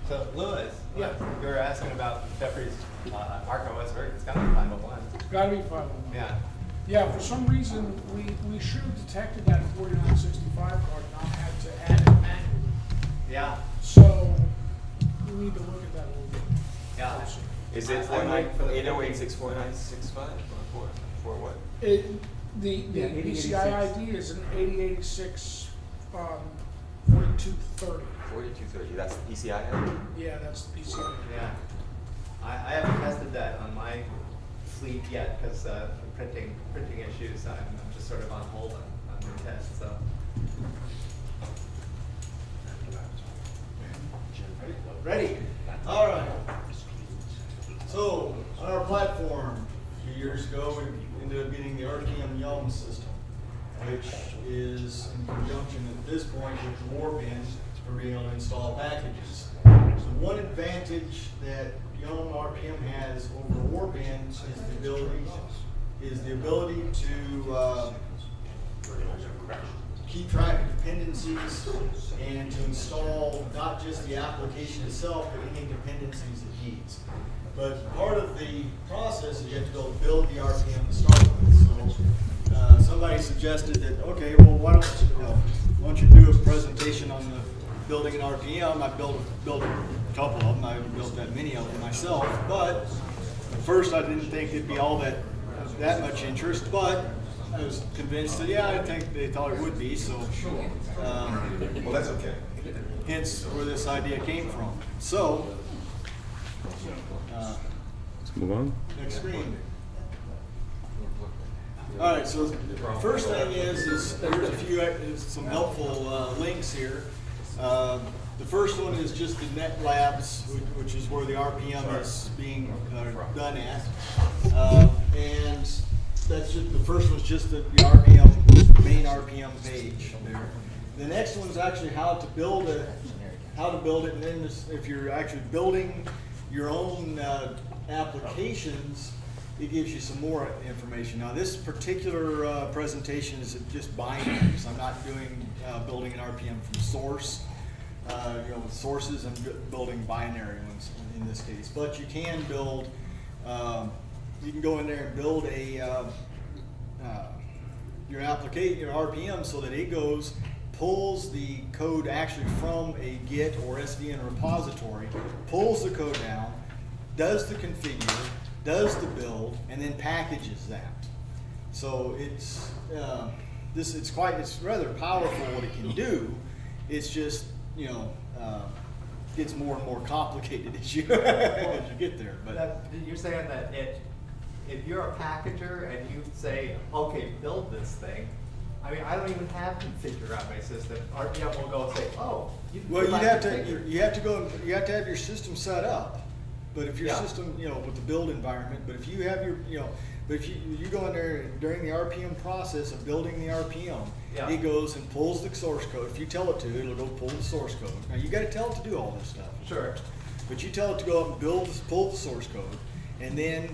So, Lewis, Yeah. you were asking about Jeffrey's ArcOS version. It's got to be 501. It's gotta be 501. Yeah. Yeah, for some reason, we should have detected that 4965 card, not had to add it manually. Yeah. So, we need to look at that a little bit. Yeah. closer. Is it I might for the 808-649-65 for what? The Yeah, 8086. PCI ID is an 8086 4230. 4230, that's the PCI ID? Yeah, that's the PCI. Yeah. I haven't tested that on my fleet yet because for printing issues, I'm just sort of on hold on the test. So. Ready? All right. So on our platform, a few years ago, we ended up getting the RPM Yum system, which is in conjunction at this point with the Warpin for being able to install packages. So one advantage that Yum RPM has over Warpin is the ability to keep track of dependencies and to install not just the application itself, but any dependencies it needs. But part of the process is you have to go build the RPM to start with. So somebody suggested that, okay, well, why don't you do a presentation on the building an RPM? I built a couple of them. I haven't built that many of them myself. But at first I didn't think it'd be all that much interest, but I was convinced that, yeah, I think they thought it would be, so. Well, that's okay. Hence where this idea came from. So, Let's move on. next screen. All right, so the first thing is there's some helpful links here. The first one is just the Net Labs, which is where the RPM is being done at. And that's just, the first one's just the RPM, main RPM page there. The next one is actually how to build it, and then if you're actually building your own applications, it gives you some more information. Now this particular presentation is just binaries. I'm not doing building an RPM from source. With sources, I'm building binary ones in this case. But you can build, you can go in there and build a your application, your RPM, so that it pulls the code actually from a Git or SVN repository, pulls the code down, does the configure, does the build, and then packages that. So it's it's rather powerful what it can do. It's just gets more and more complicated as you as you get there. But you're saying that if you're a packager and you say, okay, build this thing. I mean, I don't even have configure on my system. RPM will go and say, oh, well, you have to have your system set up. But if your system, with the build environment, but if you have but if you go in there during the RPM process of building the RPM, it goes and pulls the source code. If you tell it to, it'll go pull the source code. Now you got to tell it to do all this stuff. Sure. But you tell it to go up and pull the source code, and then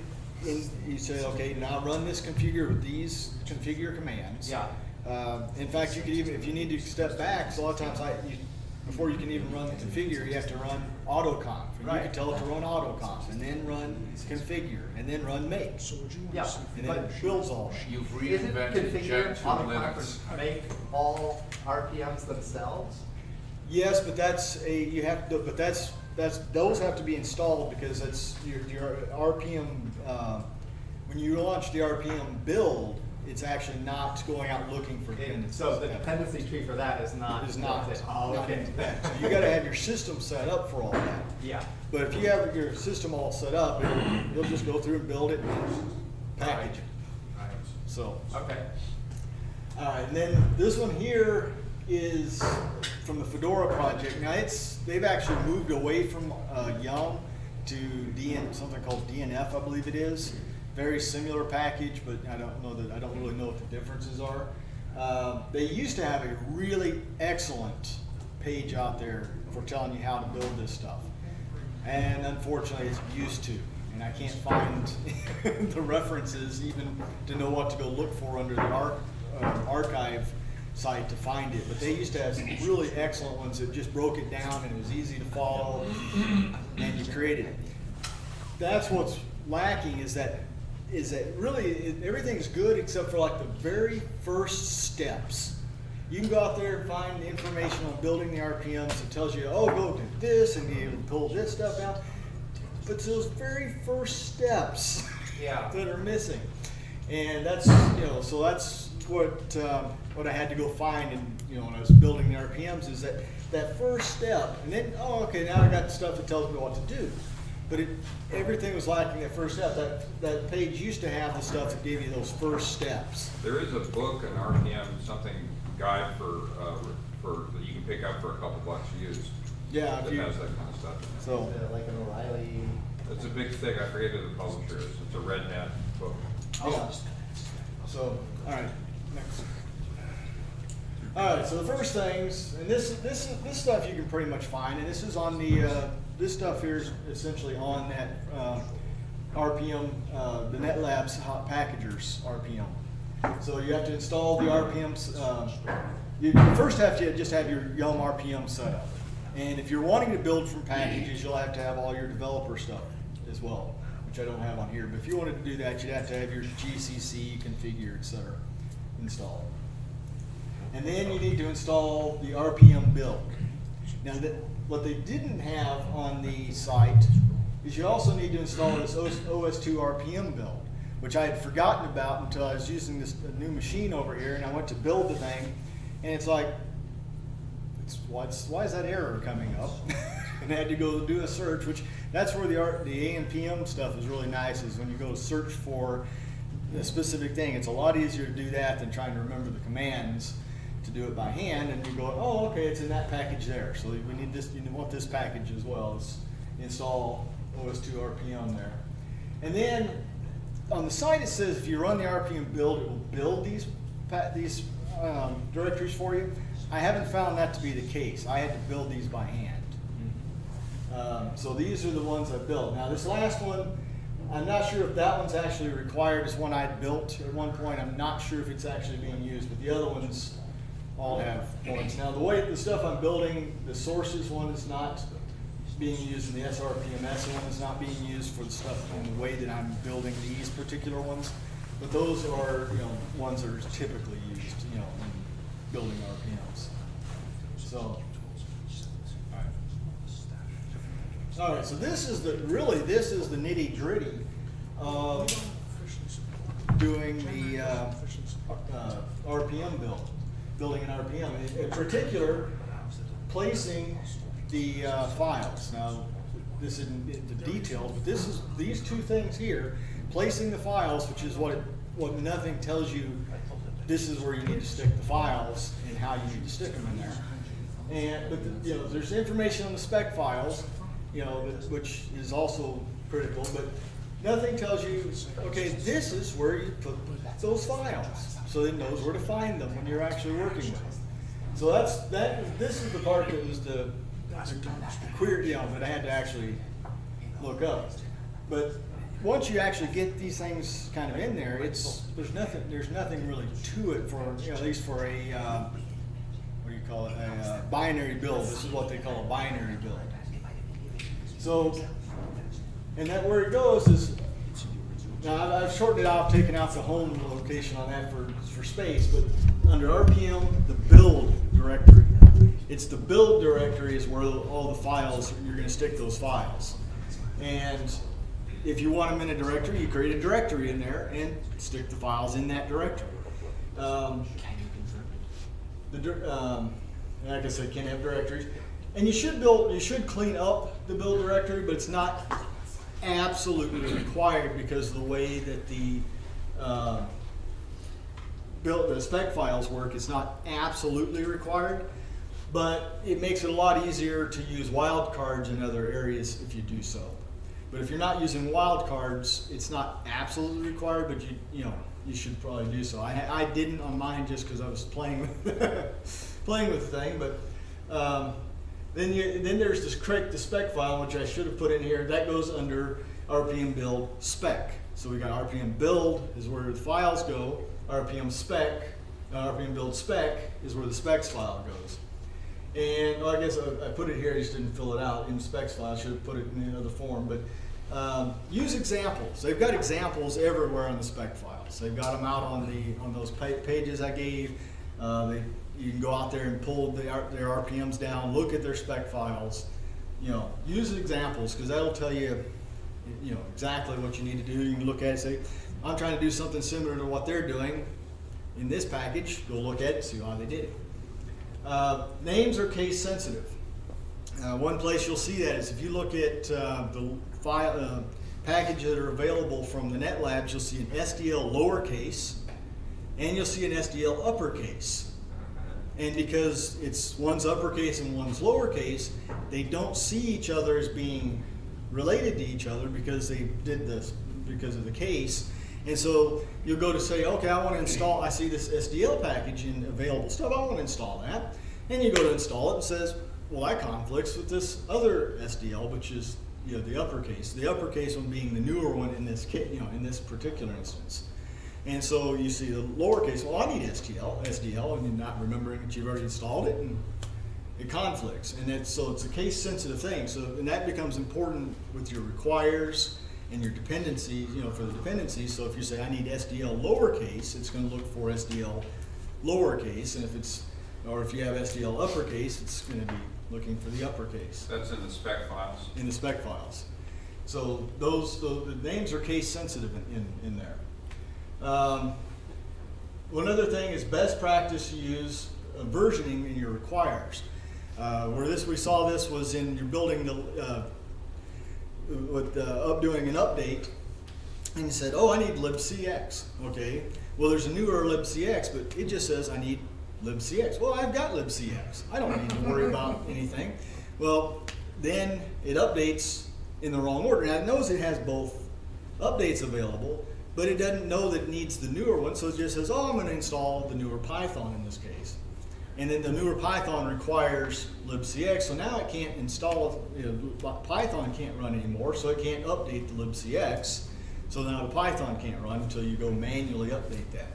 you say, okay, now run this configure with these configure commands. Yeah. In fact, you could even, if you need to step back, so a lot of times before you can even run the configure, you have to run autoconf. And you can tell it to run autoconf, and then run configure, and then run make. So and then it builds all that. You've Isn't reinvented configure Gen 2 autoconf Linux. make all RPMs themselves? Yes, but those have to be installed because that's your RPM. When you launch the RPM build, it's actually not going out looking for dependencies. So the dependency tree for that is not. Oh, okay. So you got to have your system set up for all that. Yeah. But if you have your system all set up, you'll just go through and build it and package it. Right. So. Okay. All right, and then this one here is from the Fedora project. Now they've actually moved away from Yum to something called DNF, I believe it is. Very similar package, but I don't really know what the differences are. They used to have a really excellent page out there for telling you how to build this stuff, and unfortunately, it's used to, and I can't find the references even to know what to go look for under the archive site to find it, but they used to have some really excellent ones that just broke it down and it was easy to follow, and you created it. That's what's lacking is that really everything's good except for like the very first steps. You can go out there and find information on building the RPMs. It tells you, oh, go do this and you pull this stuff out. But it's those very first steps Yeah. that are missing. And that's, so that's what I had to go find and, when I was building the RPMs is that first step. And then, oh, okay, now I got the stuff that tells me what to do. But everything was lacking that first step. That page used to have the stuff that gave you those first steps. There is a book, an RPM, something guide for that you can pick up for a couple bucks used. Yeah, That has that kind of stuff in it. So, Like an O'Reilly. It's a big thick, I forget who the publisher is. It's a red net book. yeah. So, all right, next. All right, so the first things, and this stuff you can pretty much find, and this is on the, this stuff here is essentially on that RPM, the NetLabs Hot Packagers RPM. So you have to install the RPMs. You first have to just have your Yelm RPM set up. And if you're wanting to build from packages, you'll have to have all your developer stuff as well, which I don't have on here. But if you wanted to do that, you'd have to have your GCC configured, etc. installed. And then you need to install the RPM build. Now, what they didn't have on the site is you also need to install this OS2 RPM build, which I had forgotten about until I was using this new machine over here, and I went to build the thing, and it's like, why is that error coming up? And I had to go do a search, which that's where the ANPM stuff is really nice, is when you go search for a specific thing. It's a lot easier to do that than trying to remember the commands to do it by hand, and you go, oh, okay, it's in that package there. So we need this, you want this package as well. Let's install OS2 RPM there. And then on the site it says if you run the RPM build, it will build these directories for you. I haven't found that to be the case. I had to build these by hand. So these are the ones I built. Now this last one, I'm not sure if that one's actually required as one I built at one point. I'm not sure if it's actually being used, but the other ones all have points. Now the stuff I'm building, the sources one is not being used in the SRPMS one is not being used for the stuff in the way that I'm building these particular ones. But those are, ones that are typically used, in building RPMs. So, all right, so this is the nitty gritty of doing the RPM build, building an RPM. In particular, placing the files. Now, this isn't the details, but these two things here, placing the files, which is what nothing tells you. This is where you need to stick the files and how you need to stick them in there. But there's information on the spec files, which is also critical. But nothing tells you, okay, this is where you put those files, so it knows where to find them when you're actually working with them. So this is the part that was the queer, that I had to actually look up. But once you actually get these things kind of in there, there's nothing really to it for, at least for a what do you call it, a binary build. This is what they call a binary build. So, and that where it goes is, now I've shortened it off, taken out the home location on that for space, but under RPM, the build directory. It's the build directory is where all the files, you're going to stick those files. And if you want them in a directory, you create a directory in there and stick the files in that directory. Like I said, can't have directories. And you should clean up the build directory, but it's not absolutely required because of the way that the spec files work. It's not absolutely required, but it makes it a lot easier to use wildcards in other areas if you do so. But if you're not using wildcards, it's not absolutely required, but you should probably do so. I didn't on mine just because I was playing with the thing. But then there's this correct the spec file, which I should have put in here. That goes under RPM build spec. So we got RPM build is where the files go. RPM spec RPM build spec is where the specs file goes. And well, I guess I put it here, I just didn't fill it out in the specs file. I should have put it in another form, but use examples. They've got examples everywhere on the spec files. They've got them out on those pages I gave. You can go out there and pull their RPMs down, look at their spec files. You know, use examples because that'll tell you, you know, exactly what you need to do. You can look at it and say, I'm trying to do something similar to what they're doing in this package. Go look at it and see how they did it. Names are case sensitive. One place you'll see that is if you look at the file packages that are available from the Net Labs, you'll see an SDL lowercase and you'll see an SDL uppercase. And because one's uppercase and one's lowercase, they don't see each other as being related to each other because they did this because of the case. And so you'll go to say, okay, I want to install, I see this SDL package in available stuff, I want to install that. And you go to install it and says, well, that conflicts with this other SDL, which is, you know, the uppercase. The uppercase one being the newer one in this kit, you know, in this particular instance. And so you see the lowercase, well, I need SDL, and you're not remembering that you've already installed it, and it conflicts. And so it's a case sensitive thing. So, and that becomes important with your requires and your dependencies, you know, for the dependencies. So if you say I need SDL lowercase, it's going to look for SDL lowercase, and if you have SDL uppercase, it's going to be looking for the uppercase. That's in the spec files. In the spec files. So the names are case sensitive in there. One other thing is best practice to use versioning in your requires. We saw this was in your building doing an update, and you said, oh, I need libcx. Okay, well, there's a newer libcx, but it just says I need libcx. Well, I've got libcx. I don't need to worry about anything. Well, then it updates in the wrong order. Now it knows it has both updates available, but it doesn't know that it needs the newer one, so it just says, oh, I'm going to install the newer Python in this case. And then the newer Python requires libcx, so now it can't install, Python can't run anymore, so it can't update the libcx. So now the Python can't run until you go manually update that.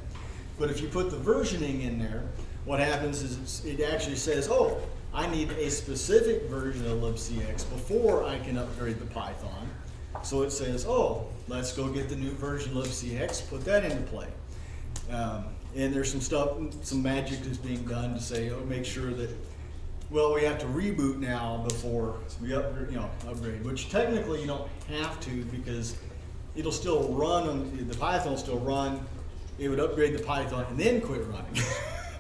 But if you put the versioning in there, what happens is it actually says, oh, I need a specific version of libcx before I can upgrade the Python. So it says, oh, let's go get the new version of libcx, put that into play. And there's some magic that's being done to say, oh, make sure that, well, we have to reboot now before we upgrade, which technically you don't have to because it'll still run, the Python will still run, it would upgrade the Python and then quit running.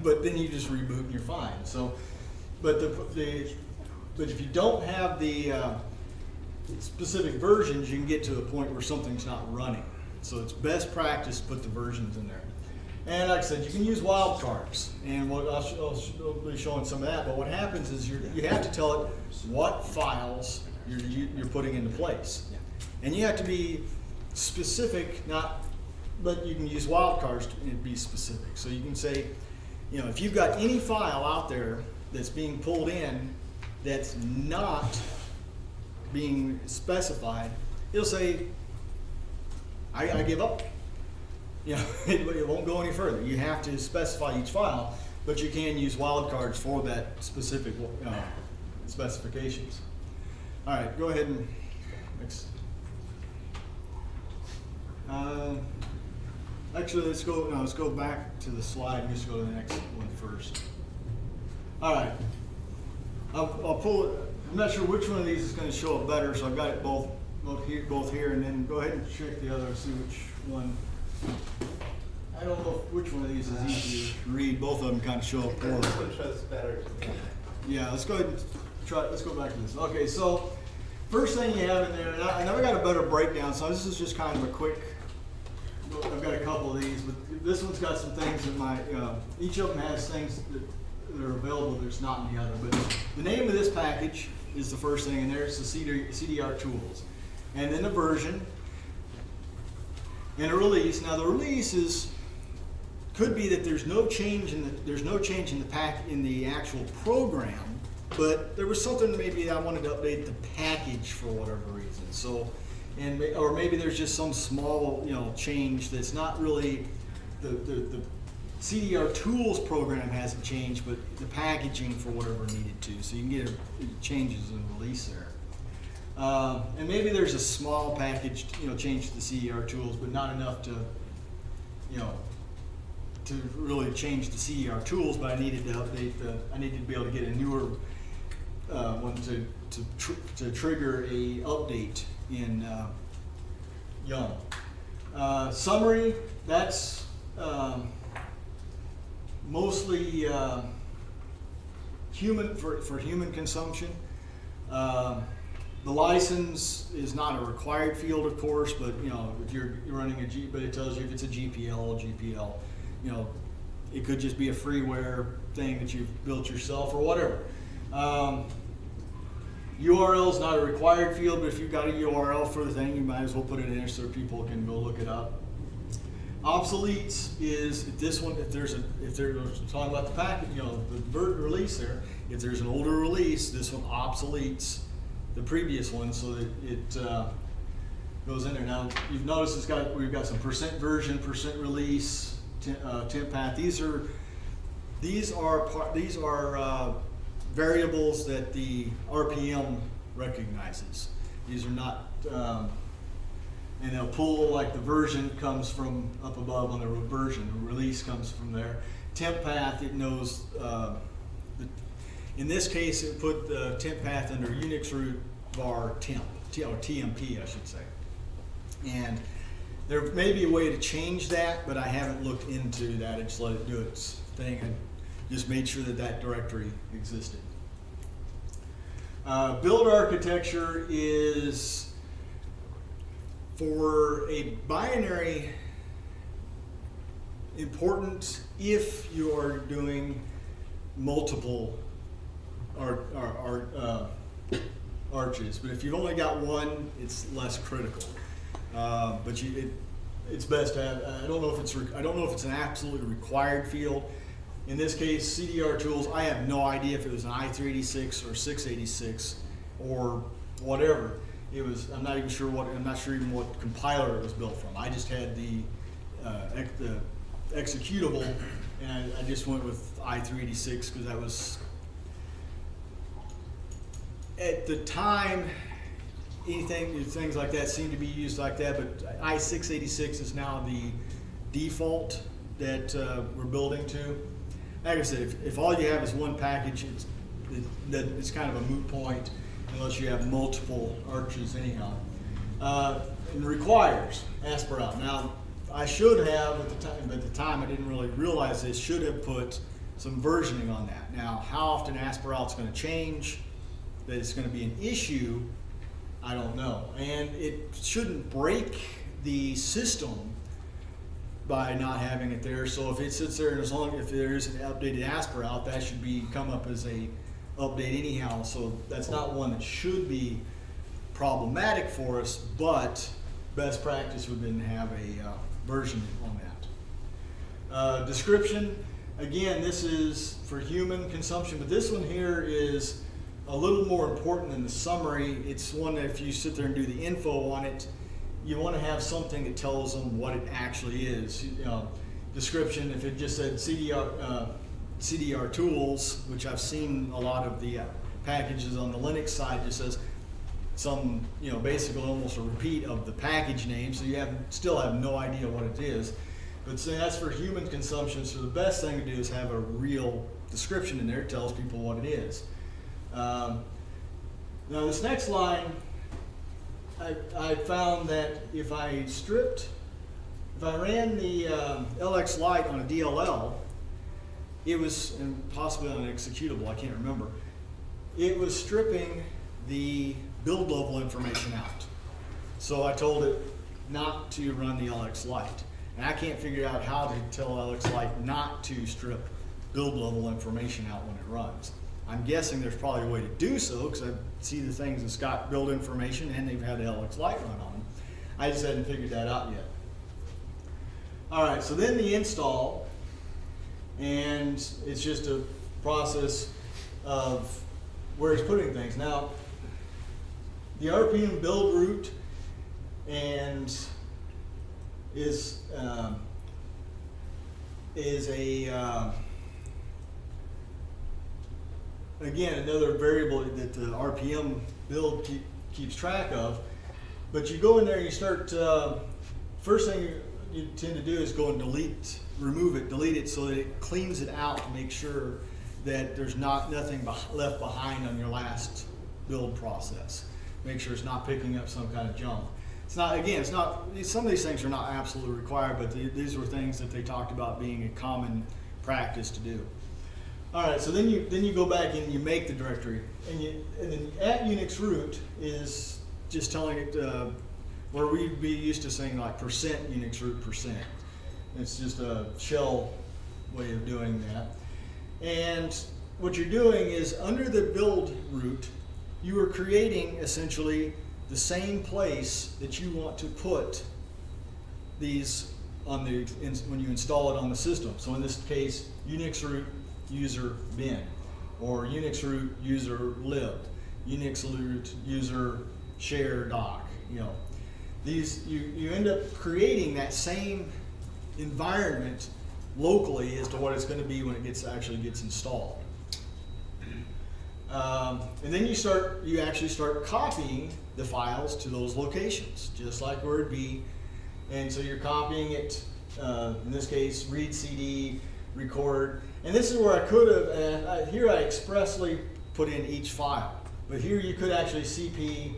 But then you just reboot and you're fine. So, but if you don't have the specific versions, you can get to a point where something's not running. So it's best practice to put the versions in there. And like I said, you can use wildcards, and I'll be showing some of that. But what happens is you have to tell it what files you're putting into place, and you have to be specific. But you can use wildcards to be specific. So you can say, if you've got any file out there that's being pulled in that's not being specified, it'll say, I give up. It won't go any further. You have to specify each file, but you can use wildcards for that specific specifications. All right, go ahead and next. Actually, let's go back to the slide. Let's go to the next one first. All right, I'll pull it. I'm not sure which one of these is going to show up better, so I've got it both here, and then go ahead and check the other, see which one. I don't know which one of these is easier to read. Both of them kind of show up poorly. This one shows better to me. Yeah, let's go ahead and try. Let's go back to this. Okay, so first thing you have in there, and I never got a better breakdown, so this is just kind of a quick. I've got a couple of these, but this one's got some things in my. Each of them has things that are available that's not in the other. But the name of this package is the first thing in there. It's the CDR tools, and then the version. And a release. Now the release could be that there's no change in the actual program, but there was something maybe I wanted to update the package for whatever reason. So, or maybe there's just some small change that's not really the CDR Tools program hasn't changed, but the packaging for whatever needed to. So you can get changes in the release there. And maybe there's a small package, change to the CDR Tools, but not enough to, to really change the CDR Tools. But I needed to update I needed to be able to get a newer one to trigger a update in Young. Summary, that's mostly human for human consumption. The license is not a required field, of course, but if you're running but it tells you if it's a GPL, it could just be a freeware thing that you've built yourself or whatever. URL is not a required field, but if you've got a URL for the thing, you might as well put it in there so people can go look it up. Obsoletes is this one. If they're talking about the packet, the release there. If there's an older release, this one obsoletes the previous one, so that it goes in there. Now you've noticed we've got some percent version, percent release, temp path. These are variables that the RPM recognizes. These are not. And they'll pull, like the version comes from up above on the version, the release comes from there. Temp path, it knows, in this case it put the temp path under Unix root var temp, or TMP I should say. And there may be a way to change that, but I haven't looked into that. I just let it do its thing and just made sure that directory existed. Build architecture is for a binary important if you are doing multiple arches, but if you've only got one, it's less critical. But it's best to have. I don't know if it's an absolutely required field. In this case, CDR Tools, I have no idea if it was an i386 or 686 or whatever. I'm not even sure what compiler it was built from. I just had the executable, and I just went with i386 because that was, at the time, things like that seemed to be used like that, but i686 is now the default that we're building to. Like I said, if all you have is one package, it's kind of a moot point unless you have multiple arches anyhow. And requires ASPER-out. Now, I should have at the time I didn't really realize this, should have put some versioning on that. Now, how often ASPER-out's going to change, that it's going to be an issue, I don't know. And it shouldn't break the system by not having it there. So if it sits there, and if there is an updated ASPER-out, that should come up as a update anyhow. So that's not one that should be problematic for us, but best practice would then have a version on that. Description, again, this is for human consumption, but this one here is a little more important than the summary. It's one that if you sit there and do the info on it, you want to have something that tells them what it actually is. Description, if it just said CDR Tools, which I've seen a lot of the packages on the Linux side, just says some, basically almost a repeat of the package name, so you still have no idea what it is. But so that's for human consumption, so the best thing to do is have a real description in there. It tells people what it is. Now this next line, I found that if I ran the LX Lite on a DLL, it was, and possibly on an executable, I can't remember, it was stripping the build level information out. So I told it not to run the LX Lite. And I can't figure out how to tell LX Lite not to strip build level information out when it runs. I'm guessing there's probably a way to do so, because I see the things that's got build information and they've had the LX Lite run on them. I just hadn't figured that out yet. All right, so then the install, and it's just a process of where it's putting things. Now, the RPM build root is again, another variable that the RPM build keeps track of. But you go in there and you start, first thing you tend to do is go and remove it, delete it so that it cleans it out to make sure that there's nothing left behind on your last build process. Make sure it's not picking up some kind of junk. It's not, some of these things are not absolutely required, but these were things that they talked about being a common practice to do. All right, so then you go back and you make the directory, and then at Unix root is just telling it where we'd be used to saying like percent Unix root percent. It's just a shell way of doing that. And what you're doing is under the build root, you are creating essentially the same place that you want to put these on when you install it on the system. So in this case, Unix root user bin, or Unix root user lib, Unix root user share doc. You know, these you end up creating that same environment locally as to what it's going to be when it actually gets installed. And then you actually start copying the files to those locations, just like where it'd be. And so you're copying it, in this case, read CD, record. And this is where I could have, here I expressly put in each file. But here you could actually cp-p,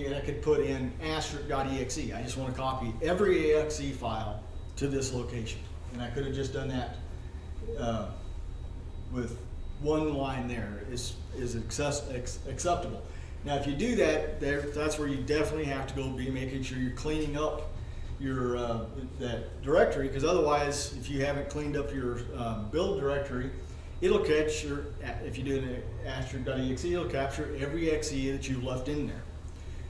and I could put in asterisk.exe. I just want to copy every exe file to this location. And I could have just done that with one line there is acceptable. Now, if you do that, that's where you definitely have to go be making sure you're cleaning up your that directory, because otherwise, if you haven't cleaned up your build directory, it'll catch your, if you do an asterisk.exe, it'll capture every exe that you've left in there.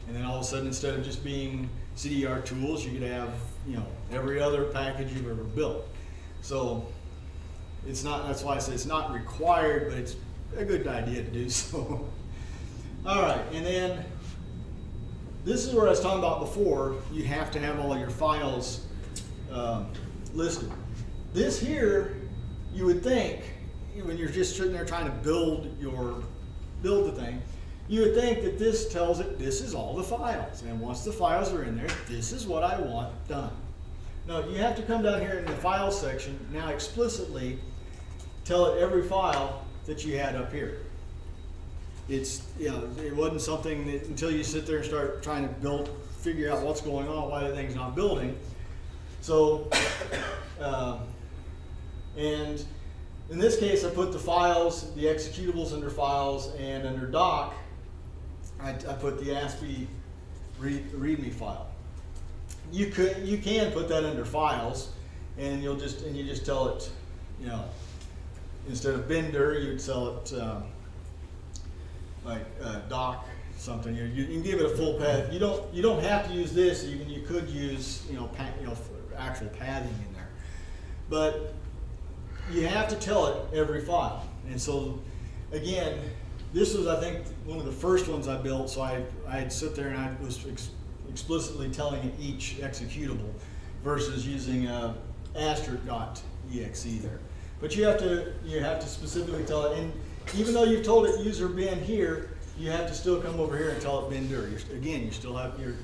And then all of a sudden, instead of just being CDR tools, you could have, you know, every other package you've ever built. So it's not, that's why I say it's not required, but it's a good idea to do so. All right, and then this is where I was talking about before. You have to have all of your files listed. This here, you would think, when you're just sitting there trying to build the thing, you would think that this tells it this is all the files, and once the files are in there, this is what I want done. No, you have to come down here in the file section, now explicitly tell it every file that you had up here. It's, you know, it wasn't something that until you sit there and start trying to figure out what's going on, why the thing's not building. So, and in this case, I put the files, the executables under files, and under doc, I put the ASCII readme file. You can put that under files, and you just tell it, you know, instead of bindir, you'd tell it like doc something. You can give it a full path. You don't have to use this. Even you could use actual pathing in there, but you have to tell it every file. And so again, this was, I think, one of the first ones I built. So I'd sit there and I was explicitly telling it each executable versus using asterisk.exe there. But you have to specifically tell it, and even though you've told it user bin here, you have to still come over here and tell it bindir. Again,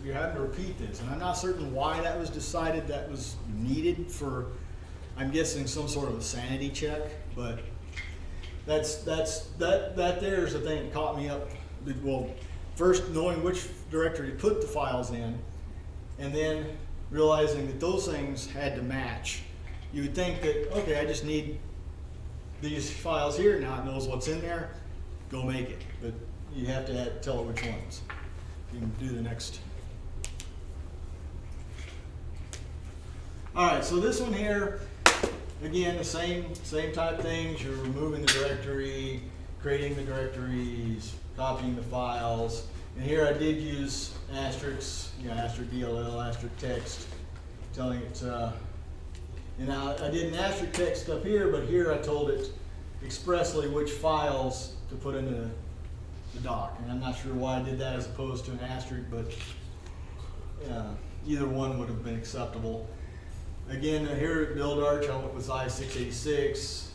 you're having to repeat this, and I'm not certain why that was decided that was needed for, I'm guessing, some sort of a sanity check, but that there's the thing that caught me up. Well, first knowing which directory to put the files in, and then realizing that those things had to match. You would think that, okay, I just need these files here, now it knows what's in there, go make it. But you have to tell it which ones. You can do the next. All right, so this one here, again, the same type things. You're removing the directory, creating the directories, copying the files. And here I did use asterisks, asterisk DLL, asterisk text, telling it, and I did an asterisk text up here, but here I told it expressly which files to put into the doc. And I'm not sure why I did that as opposed to an asterisk, but either one would have been acceptable. Again, here at Build Arch, I went with I-686.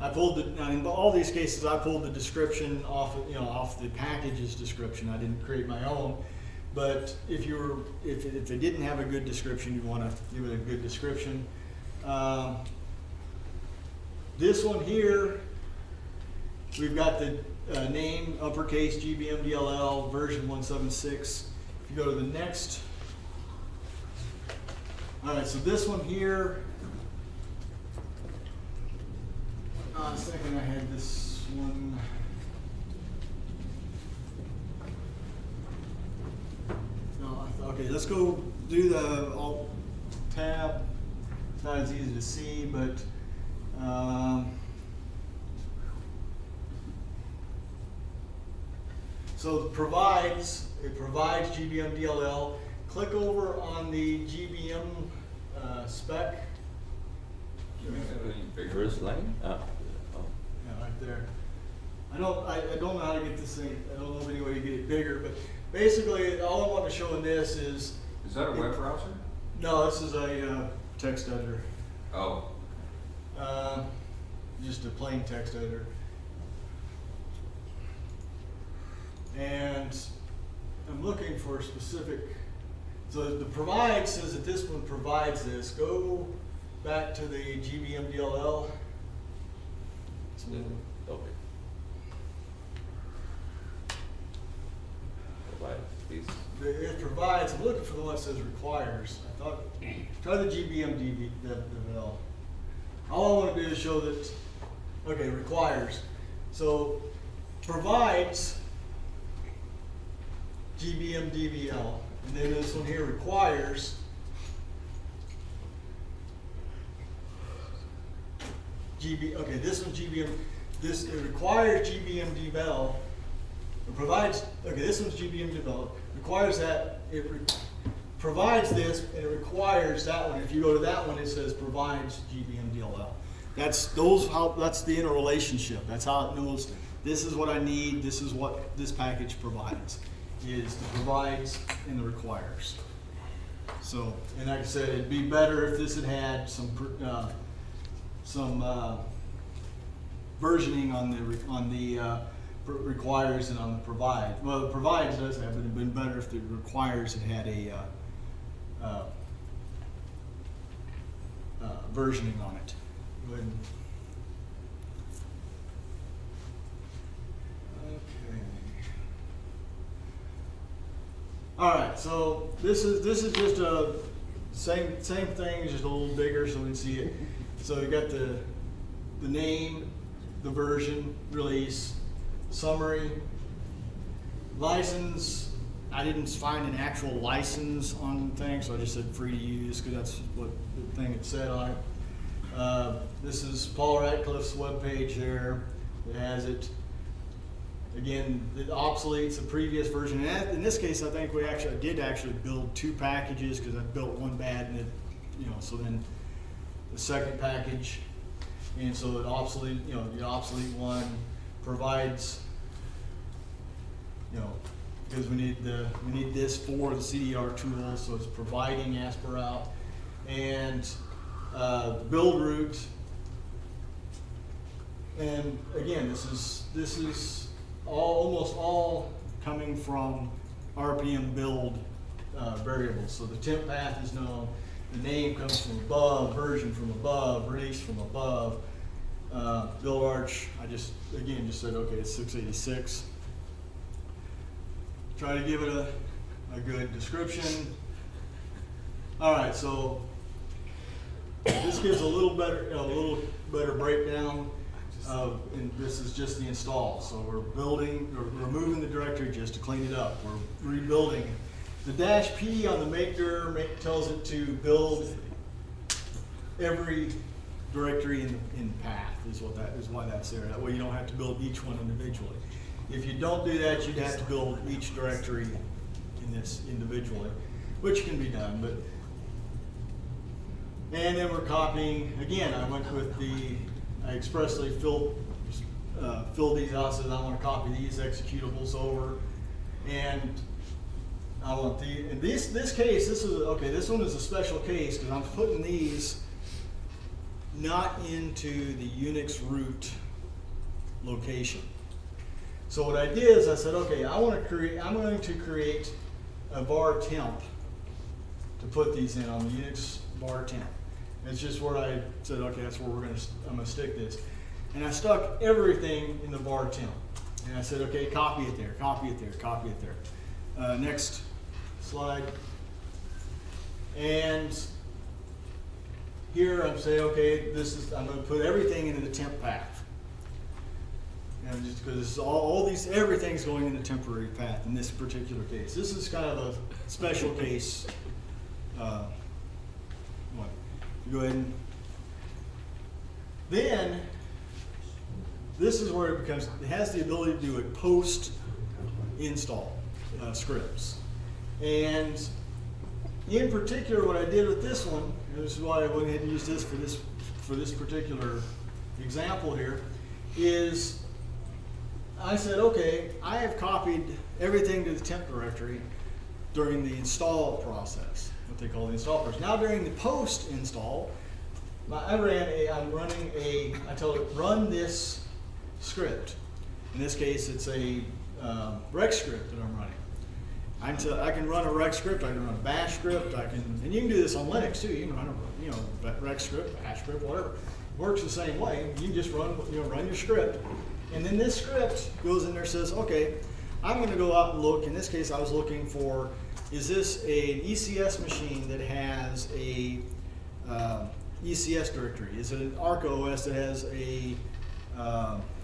I pulled in all these cases, I pulled the description off, off the package's description. I didn't create my own. But if it didn't have a good description, you want to give it a good description. This one here, we've got the name, uppercase, GBMDLL, version 176. If you go to the next. All right, so this one here, a second, I had this one. No, okay, let's go do the Alt tab. It's not as easy to see, but so it provides GBM DLL. Click over on the GBM spec. First line? Oh. Yeah, right there. I don't know how to get this thing. I don't know of any way to get it bigger, but basically, all I want to show in this is. Is that a web browser? No, this is a text editor. Oh. Just a plain text editor. And I'm looking for a specific. So the provide says that this one provides this. Go back to the GBM DLL. Okay. Provide this. It provides. I'm looking for the one that says requires. I thought try the GBM DLL. All I want to do is show that. Okay, requires. So provides GBM DVL, and then this one here requires Okay, this one's GBM. It requires GBM DVL. It provides. Okay, this one's GBM DVL. Requires that. It provides this, and it requires that one. If you go to that one, it says provides GBM DLL. That's the interrelationship. That's how it knows this is what I need. This is what this package provides. Is the provides and the requires. So, and like I said, it'd be better if this had some versioning on the requires and on the provide. Well, the provides does have, but it'd been better if the requires had a versioning on it. Go ahead. Okay. All right, so this is just a same thing, just a little bigger so we can see it. So you got the name, the version, release, summary, license. I didn't find an actual license on the thing, so I just said free to use because that's what the thing it said on it. This is Paul Ratcliffe's webpage there. It has it. Again, it obsoletes the previous version. And in this case, I think I did actually build two packages because I built one bad, and so then the second package, and so it obsolete, the obsolete one provides, because we need this for the CDR tool, so it's providing Asper out, and build root. And again, this is almost all coming from RPM build variables. So the temp path is known, the name comes from above, version from above, release from above. Build arch, I just said, okay, it's 686. Try to give it a good description. All right, so this gives a little better breakdown. And this is just the install. So we're removing the directory just to clean it up. We're rebuilding. The -P on the maker tells it to build every directory in path is why that's there. That way you don't have to build each one individually. If you don't do that, you'd have to build each directory in this individually, which can be done. And then we're copying. Again, I expressly filled these out, so I want to copy these executables over. And I want in this case, this one is a special case because I'm putting these not into the Unix root location. So what I did is I said, okay, I'm going to create a var temp to put these in on the Unix var temp. It's just where I said, okay, that's where I'm going to stick this. And I stuck everything in the var temp. And I said, okay, copy it there, copy it there, copy it there. Next slide. And here I'm saying, okay, I'm going to put everything into the temp path. And just because everything's going in the temporary path in this particular case. This is kind of a special case. Go ahead and then this is where it has the ability to do a post install scripts. And in particular, what I did with this one, and this is why I went ahead and used this for this particular example here, is I said, okay, I have copied everything to the temp directory during the install process, what they call the install process. Now during the post install, I tell it run this script. In this case, it's a rec script that I'm running. I can run a rec script. I can run a bash script. And you can do this on Linux too. You can run a rec script, bash script, whatever. Works the same way. You can just run your script, and then this script goes in there and says, okay, I'm going to go out and look. In this case, I was looking for, is this an ECS machine that has a ECS directory? Is it an ARC OS that has a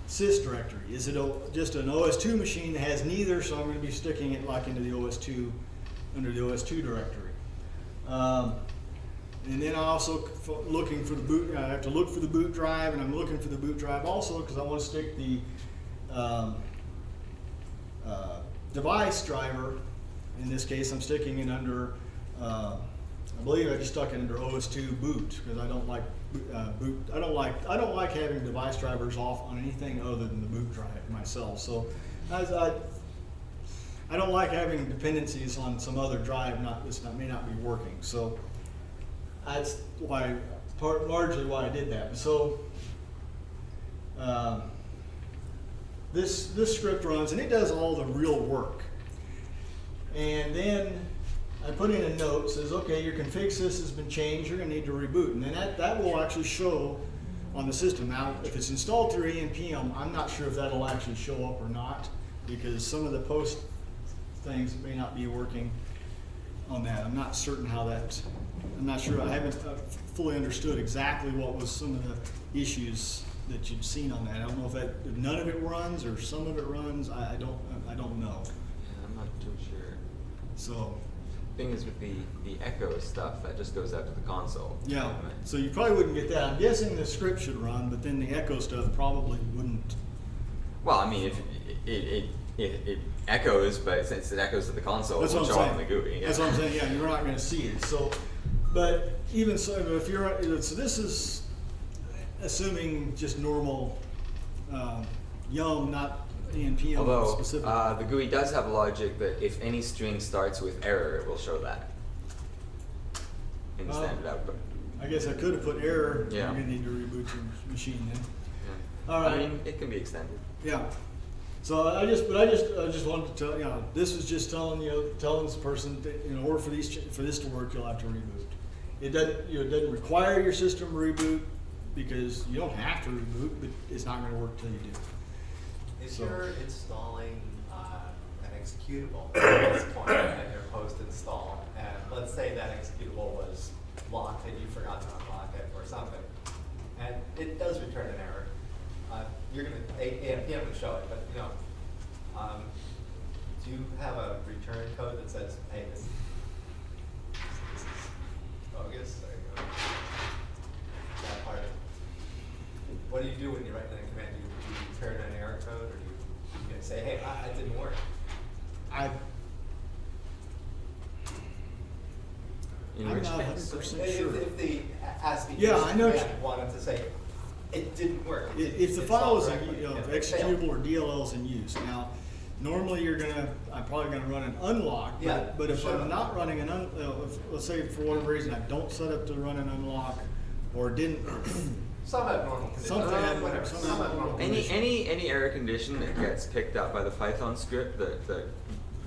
sys directory? Is it just an OS2 machine that has neither? So I'm going to be sticking it like into the OS2 under the OS2 directory. And then I also looking for the boot. I have to look for the boot drive, and I'm looking for the boot drive also because I want to stick the device driver. In this case, I'm sticking it under. I believe I just stuck it under OS2 boot because I don't like boot. I don't like having device drivers off on anything other than the boot drive myself. So I don't like having dependencies on some other drive that may not be working. So that's largely why I did that. So this script runs and it does all the real work. And then I put in a note that says, okay, your config sys has been changed, you're going to need to reboot. And then that will actually show on the system. Now, if it's installed through npm, I'm not sure if that'll actually show up or not, because some of the post things may not be working on that. I'm not certain how that, I'm not sure, I haven't fully understood exactly what was some of the issues that you've seen on that. I don't know if none of it runs or some of it runs, I don't know. Yeah, I'm not too sure. So. Thing is with the echo stuff, that just goes out to the console. Yeah, so you probably wouldn't get that. I'm guessing the script should run, but then the echo stuff probably wouldn't. Well, I mean, if it echoes, but since it echoes to the console, it won't show up in the GUI. Yeah. That's what I'm saying. Yeah, you're not going to see it. So, but even so, if you're so this is assuming just normal YUM, not npm Although specific. the GUI does have logic that if any string starts with error, it will show that in the standard output. I guess I could have put error. Yeah. You're going to need to reboot your machine then. Yeah. All right. I mean, it can be extended. Yeah. So I just wanted to tell this was just telling this person that, in order for this to work, you'll have to reboot. It doesn't require your system to reboot because you don't have to reboot, but it's not going to work till you do. If you're installing an executable at this point and you're post-install, and let's say that executable was locked and you forgot to unlock it or something, and it does return an error, you're going to npm would show it, but do you have a return code that says, hey, this is bogus? Or, that part of it. What do you do when you write that command? Do you return an error code, or do you say, hey, that didn't work? I'm not 100% sure. If the ASCII I know. wanted to say it didn't work. If the file is executable or DLL is in use. Now, normally I'm probably gonna run an unlock, Yeah, but if sure. I'm not running let's say for whatever reason, I don't set up to run an unlock, or didn't, Some have normal conditions. Something have- Whatever. some Some have have normal normal conditions. Any error condition that gets picked up by the Python script that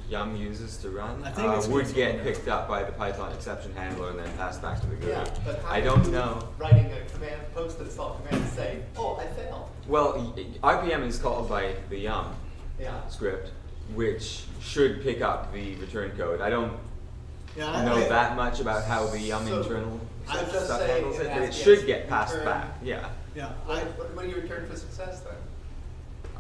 Yum uses to run I think it's would gonna get fall picked up by the Python exception handler and then passed back to the GUI. Yeah, but how I do don't you know. writing a command, post install command, to say, oh, I failed. Well, RPM is called by the Yum Yeah. script, which should pick up the return code. I don't yeah, know that much about how the Yum So, internal I'm just stuff saying handles it it, but has it to should get get passed returned. back. Yeah. Yeah, What do you return for success then?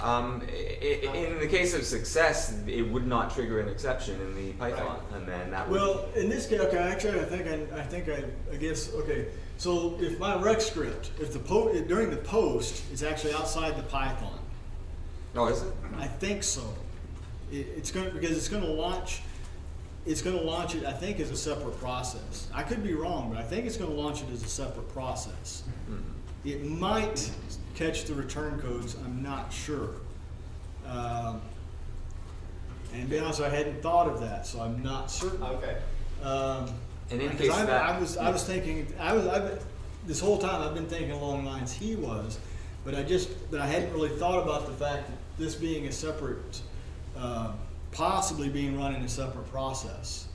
In the case of success, it would not trigger an exception in the Python, Right. and then that would. well, in this case, okay, actually, I guess, okay, so if my rec script, if during the post, it's actually outside the Python, Oh, is it? I think so. Because it's gonna launch it, I think, as a separate process. I could be wrong, but I think it's gonna launch it as a separate process. It might catch the return codes, I'm not sure. And to be honest, I hadn't thought of that, so I'm not certain. Okay. And in Because case that, I was thinking, this whole time I've been thinking along the lines he was, but I hadn't really thought about the fact that this being a separate, possibly being run in a separate process.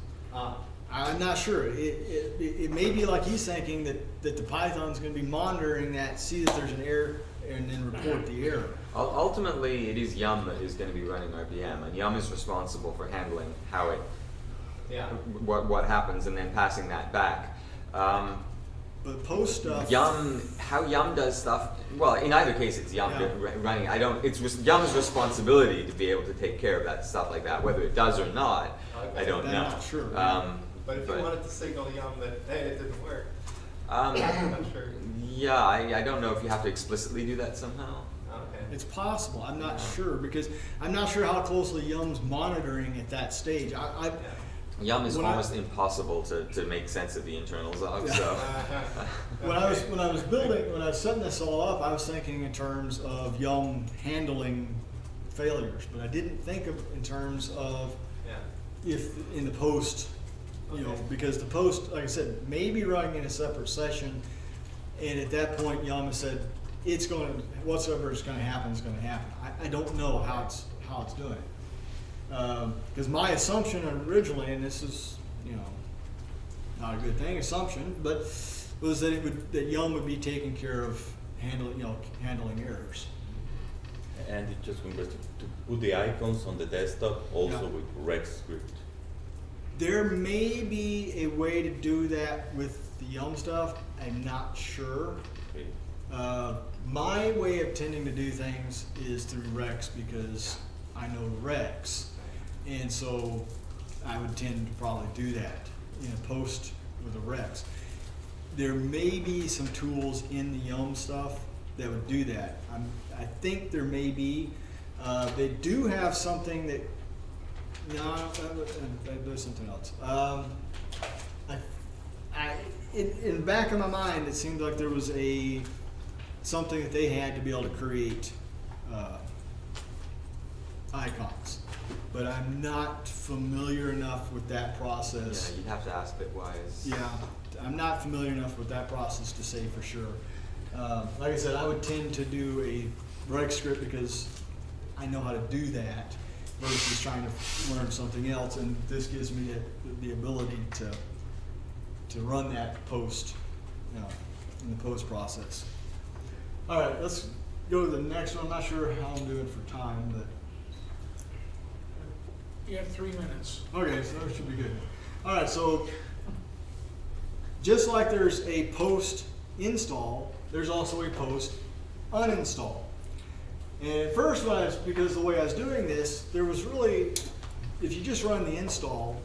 I'm not sure. It may be like he's thinking that the Python's going to be monitoring that, see that there's an error, and then report the error. ultimately, it is Yum that is going to be running RPM, and Yum is responsible for handling how it, Yeah. what happens, and then passing that back. But post stuff. How Yum does stuff. Well, in either case, it's Yum Yeah. running. Yum's responsibility to be able to take care of that stuff like that. Whether it does or not, Okay. I don't I'm know. not sure. But if you wanted to signal Yum that, hey, it didn't work, Um, I'm sure. yeah, I don't know if you have to explicitly do that somehow. Okay. It's possible. I'm not sure, because I'm not sure how closely Yum's monitoring at that stage. Yeah. Yum is When almost impossible to make sense of the internals of. Yeah. So. When I was setting this all up, I was thinking in terms of Yum handling failures, but I didn't think of in terms of Yeah. if in the post, Okay. because the post, like I said, may be running in a separate session, and at that point, Yum has said whatsoever is going to happen is going to happen. I don't know how it's doing it. Because my assumption originally, and this is, not a good thing, assumption, but was that Yum would be taking care of handling errors. And it just remembers to put the icons on the desktop also Yeah. with rec script. There may be a way to do that with the Yum stuff. I'm not sure. Okay. My way of tending to do things is through Rex, because I know Rex, and so I would tend to probably do that in a post with a Rex. There may be some tools in the Yum stuff that would do that. I think there may be. They do have something that. No, there's something else. In the back of my mind, it seemed like there was something that they had to be able to create icons, but I'm not familiar enough with that Yeah, process. you'd have to ask Bitwise. Yeah, I'm not familiar enough with that process to say for sure. Like I said, I would tend to do a rec script because I know how to do that versus trying to learn something else, and this gives me the ability to run that post, in the post process. All right, let's go to the next one. I'm not sure how I'm doing for time, but You have 3 minutes. okay, so that should be good. All right, so just like there's a post install, there's also a post uninstall. And at first, because the way I was doing this, there was really, if you just run the install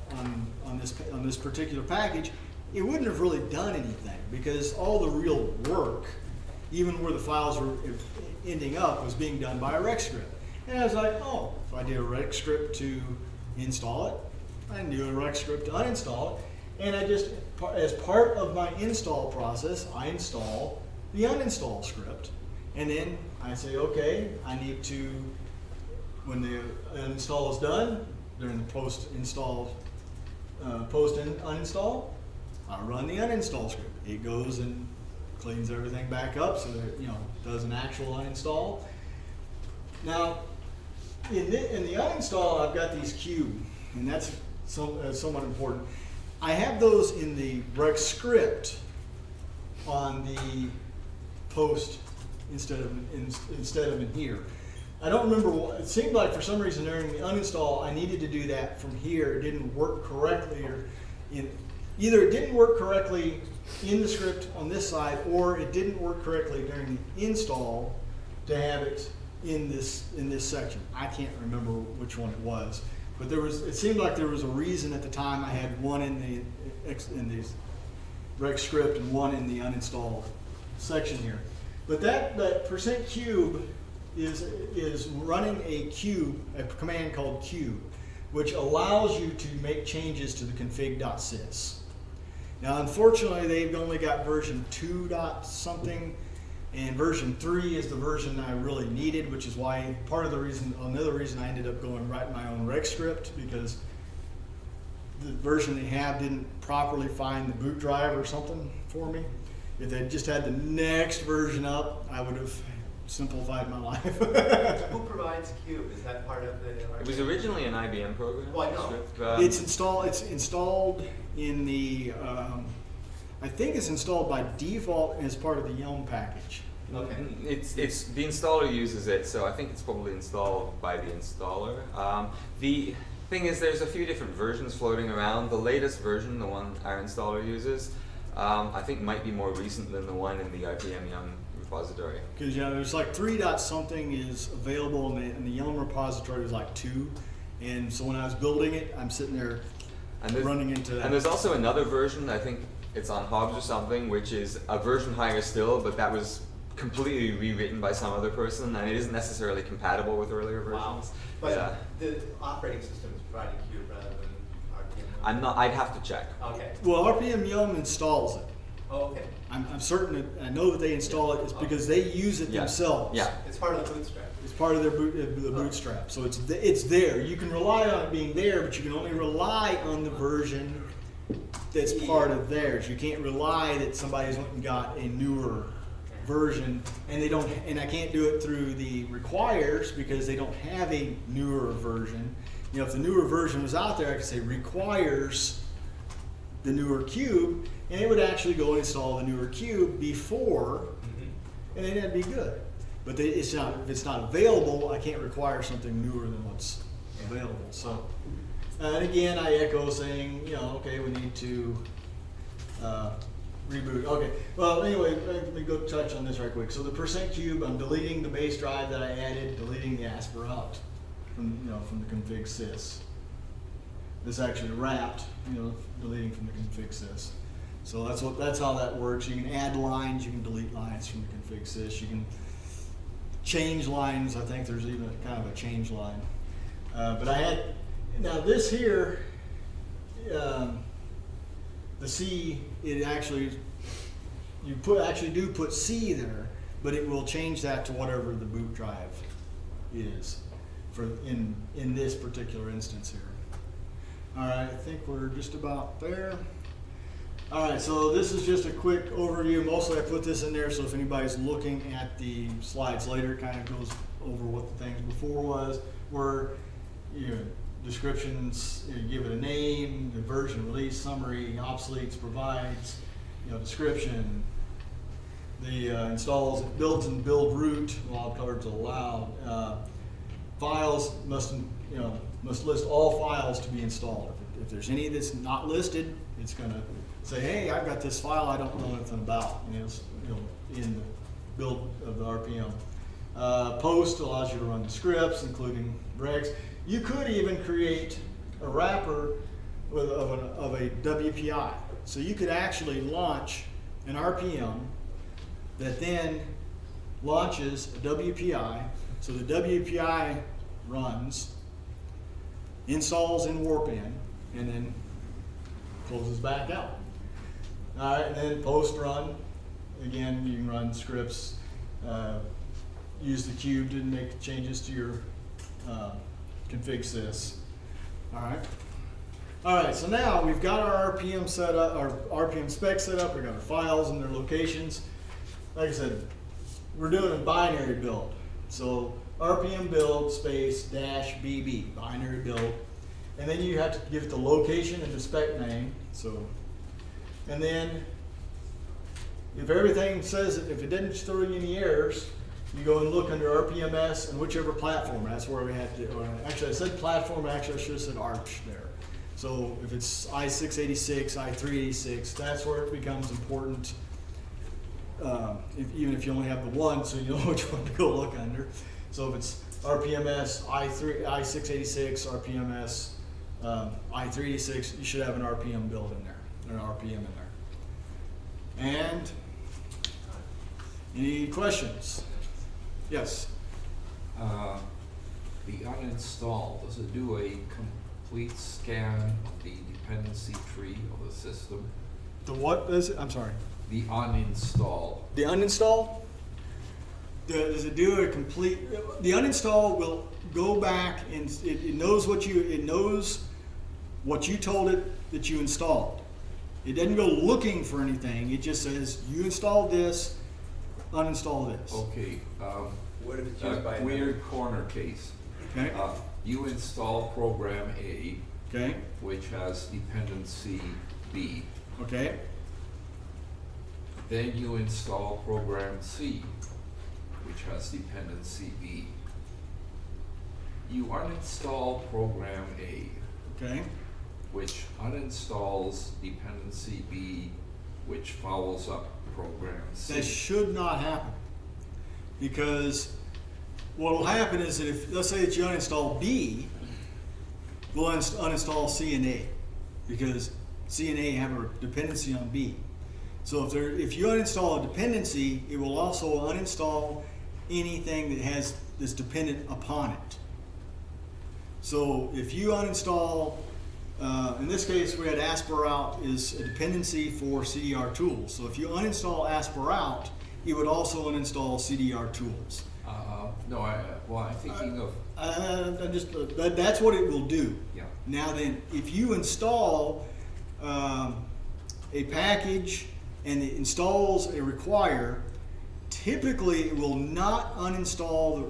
on this particular package, it wouldn't have really done anything, because all the real work, even where the files were ending up, was being done by a rec script. And I was like, oh, if I did a rec script to install it, I can do a rec script to uninstall it, and I just, as part of my install process, I install the uninstall script, and then I say, okay, I need to when the install is done, during the uninstall, I run the uninstall script. It goes and cleans everything back up so that, does an actual uninstall. Now, in the uninstall, I've got these cube, and that's somewhat important. I have those in the rec script on the post instead of in here. I don't remember what, it seemed like for some reason during the uninstall I needed to do that from here. It didn't work correctly, or either it didn't work correctly in the script on this side, or it didn't work correctly during the install to have it in this section. I can't remember which one it was, but it seemed like there was a reason at the time I had one in the rec script and one in the uninstall section here. But that %cube is running a command called cube, which allows you to make changes to the config.sys. Now, unfortunately, they've only got version 2 dot something, and version 3 is the version I really needed, which is why another reason I ended up going writing my own rec script, because the version they have didn't properly find the boot drive or something for me. If they just had the next version up, I would have simplified my life. Who provides Cube? Is that part of the? It was originally an IBM program. Well, I know. script, It's installed in the, I think it's installed by default as part of the Yelm package. Okay. It's the installer uses it, so I think it's probably installed by the installer. The thing is, there's a few different versions floating around. The latest version, the one our installer uses, I think might be more recent than the one in the IBM Yelm repository. Because there's like 3 dot something is available, and the Yelm repository was like 2. And so when I was building it, I'm sitting there running into that. And there's also another version, I think it's on Hobbs or something, which is a version higher still, but that was completely rewritten by some other person, and it isn't necessarily compatible with earlier versions. Wow. But Yeah. the operating system is providing Cube rather than RPM. I'd have to check. Okay. Well, RPM Yelm installs it. Oh, okay. I'm certain that I know that they install it. It's because they use it Yeah. themselves. Yeah. It's part of the bootstrap. It's part of their bootstrap. So it's there. You can rely on it being there, but you can only rely on the version that's part of theirs. You can't rely that somebody's went and got a newer version, and I can't do it through the requires because they don't have a newer version. If the newer version was out there, I could say requires the newer cube, and it would actually go and install the newer cube before, and then that'd be good. But if it's not available, I can't require something newer than what's available. So, and again, I echo saying, okay, we need to reboot. Okay, well, anyway, let me go touch on this right quick. So the %cube, I'm deleting the base drive that I added, deleting the ASPER out from the config sys. This actually wrapped, deleting from the config sys. So that's how that works. You can add lines, you can delete lines from the config sys. You can change lines. I think there's even kind of a change line. But I had, now this here, the C, it actually, you do put C there, but it will change that to whatever the boot drive is for in this particular instance here. All right, I think we're just about there. All right, so this is just a quick overview. Mostly I put this in there so if anybody's looking at the slides later, it kind of goes over what the things before were descriptions, give it a name, the version, release, summary, obsoletes, provides, description, the installs, builds and build root, wildcards allowed. Files must list all files to be installed. If there's any that's not listed, it's going to say, hey, I've got this file I don't know anything about, and it's in the build of the RPM. Post allows you to run the scripts, including regs. You could even create a wrapper of a WPI. So you could actually launch an RPM that then launches a WPI. So the WPI runs, installs in Warpin, and then closes back out. All right, and then post run. Again, you can run scripts, use the cube to make changes to your can fix this. All right. All right, so now we've got our RPM set up, our RPM spec set up, we've got our files and their locations. Like I said, we're doing a binary build. So RPM build space dash BB, binary build. And then you have to give it the location and the spec name. So, and then if everything says, if it didn't throw you any errors, you go and look under RPMS and whichever platform. That's where we had to, or actually I said platform, actually I should have said Arch there. So if it's I-686, I-386, that's where it becomes important, even if you only have the one, so you know which one to go look under. So if it's RPMS, I-686, RPMS, I-386, you should have an RPM build in there, an RPM in there. And any questions? Yes? The uninstall, does it do a complete scan of the dependency tree of the system? The what is it? I'm sorry. The uninstall. The uninstall? Does it do a complete? The uninstall will go back and it knows what you told it that you installed. It doesn't go looking for anything. It just says you installed this, uninstall this. Okay. What if it's used by A weird corner case. Okay. You install program A, Okay. which has dependency B. Okay. Then you install program C, which has dependency B. You uninstall program A, Okay. which uninstalls dependency B, which follows up program C. That should not happen, because what will happen is that if, let's say that you uninstall B, we'll uninstall C and A, because C and A have a dependency on B. So if you uninstall a dependency, it will also uninstall anything that that's dependent upon it. So if you uninstall, in this case we had Asperout is a dependency for CDR tools. So if you uninstall Asperout, it would also uninstall CDR tools. No, I'm thinking of, That's what it will do. yeah. Now then, if you install a package and it installs a require, typically it will not uninstall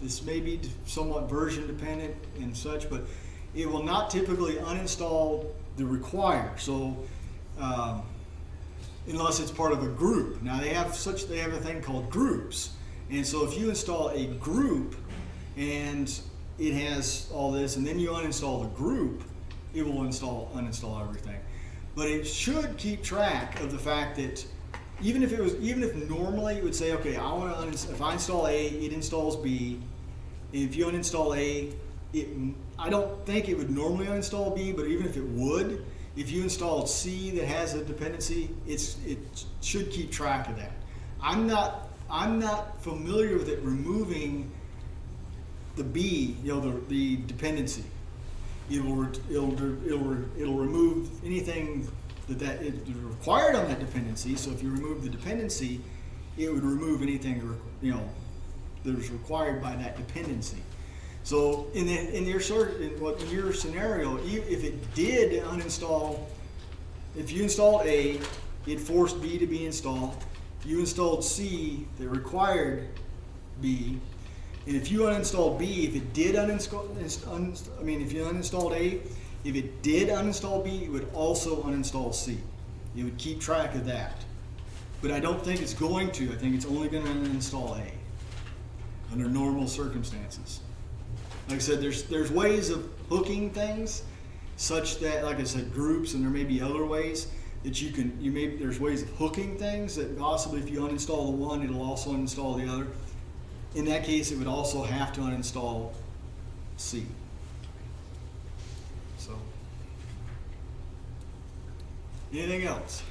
this may be somewhat version dependent and such, but it will not typically uninstall the require. So unless it's part of a group. Now they have a thing called groups. And so if you install a group and it has all this, and then you uninstall the group, it will uninstall everything. But it should keep track of the fact that even if normally it would say, okay, if I install A, it installs B. And if you uninstall A, I don't think it would normally uninstall B, but even if it would, if you installed C that has a dependency, it should keep track of that. I'm not familiar with it removing the B, the dependency. It'll remove anything that is required on that dependency. So if you remove the dependency, it would remove anything that is required by that dependency. So in your scenario, if it did uninstall, if you installed A, it forced B to be installed. You installed C that required B, and if you uninstalled B, if it did if you uninstalled A, if it did uninstall B, it would also uninstall C. It would keep track of that. But I don't think it's going to. I think it's only going to uninstall A under normal circumstances. Like I said, there's ways of hooking things such that, like I said, groups, and there may be other ways that there's ways of hooking things that possibly if you uninstall the one, it'll also uninstall the other. In that case, it would also have to uninstall C. So, anything else?